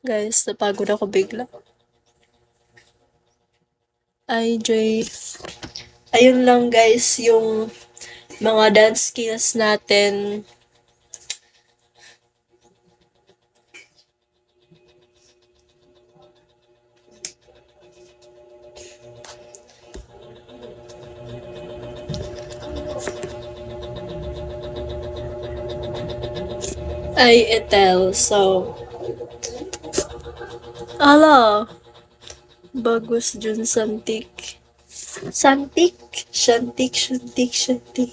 Guys, napagod ako bigla. Jay. Ayun lang guys, yung mga dance skills natin. Etel, so. Ala. Bagus Jun Santik. Santik? Shantik, shantik, shantik.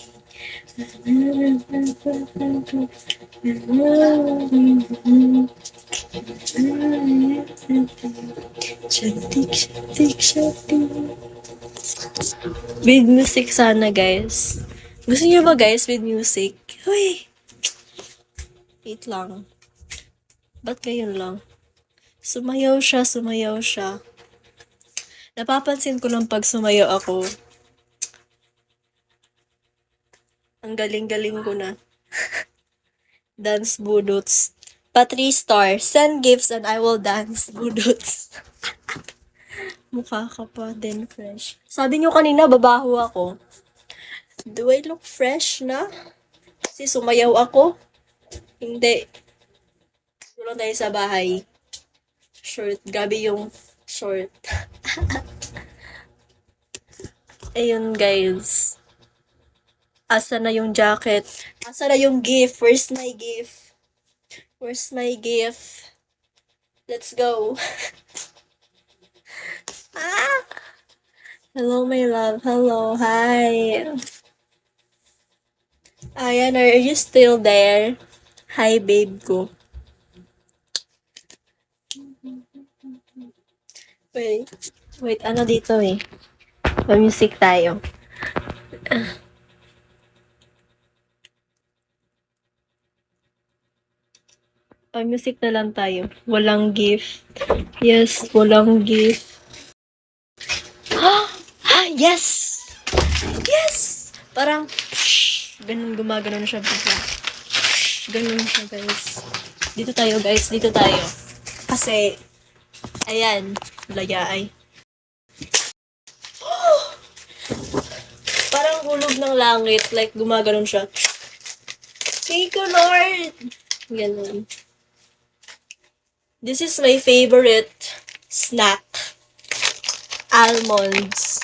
Shantik, shantik, shantik. With music sana, guys. Gusto niyo ba, guys, with music? Uy! Wait lang. Ba't ngayon lang? Sumayaw siya, sumayaw siya. Napapansin ko lang pag sumayaw ako, ang galing-galing ko na. Dance budots. Pa 3 star. Send gifts and I will dance budots. Mukha ka pa din fresh. Sabi niyo kanina, babaho ako. Do I look fresh na? Kasi sumayaw ako? Hindi. Tulong tayo sa bahay. Short. Grabe yung short. Ayun, guys. Asa na yung jacket? Asa na yung gift? Where's my gift? Where's my gift? Let's go. Ah! Hello, my love. Hello. Hi. Ayan, are you still there? Hi, babe ko. Wait, ano dito eh? Pa-music tayo. Pa-music na lang tayo. Walang gift. Yes, walang gift. Yes! Yes! Parang, ganun, gumagano siya bigla. Ganun siya, guys. Dito tayo, guys. Dito tayo. Kasi, ayan, laya ay. Parang hulog ng langit, like gumaganon siya. Thank you, Lord! Ganun. This is my favorite snack. Almonds.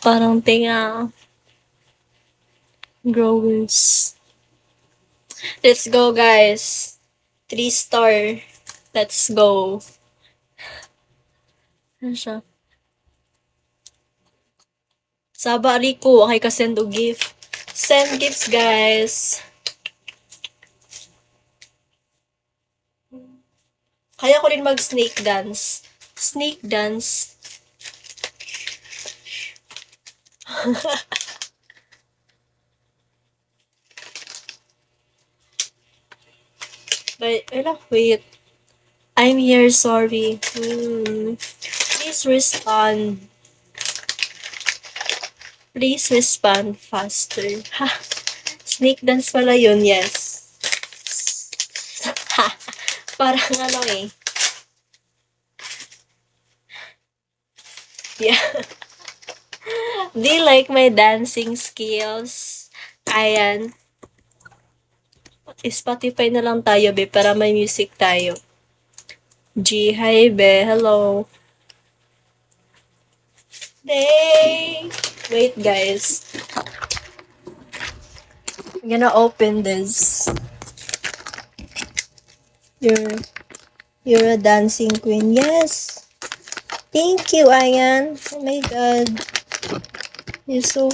Parang tinga. Growers. Let's go, guys. 3 star. Let's go. Ano siya? Saba Rico, okay ka send o gift. Send gifts, guys. Kaya ko rin mag-snake dance. Snake dance. Wait. I'm here, sorry. Please respond. Please respond faster. Ha! Snake dance pala yun, yes. Ha! Parang ano eh. Yeah. Do you like my dancing skills? Ayan. Spotify na lang tayo, be, para may music tayo. G, hi, be. Hello. Hey! Wait, guys. I'm gonna open this. You're a dancing queen. Yes! Thank you, Ayan. Oh my God. You're so